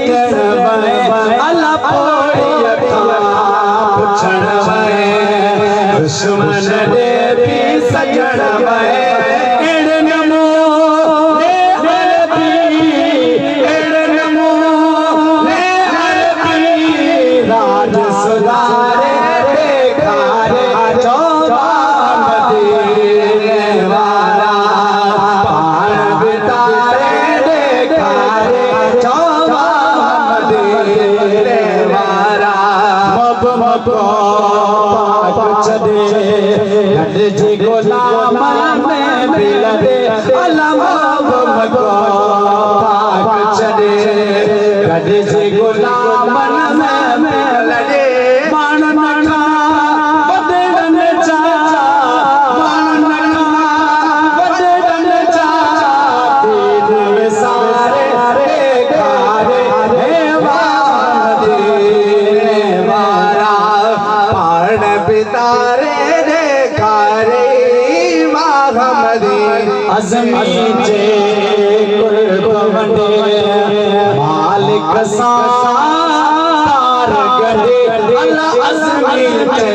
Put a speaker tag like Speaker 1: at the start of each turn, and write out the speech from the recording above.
Speaker 1: सजन वे अल्लाह पोड़ी अखा पुछण वे दुश्मन दे भी सजन वे जी गुलाम में बिल दे अल्लाह मको पाक चले गड जी गुलाम में बिल दे मान नखा बदन चा मान नखा बदन चा दीन में सारे खारे हे वान दे वारा पाण पितारे अज़मी जे कुर्ब वंडे मालिक सार गडे अल्लाह अज़मी जे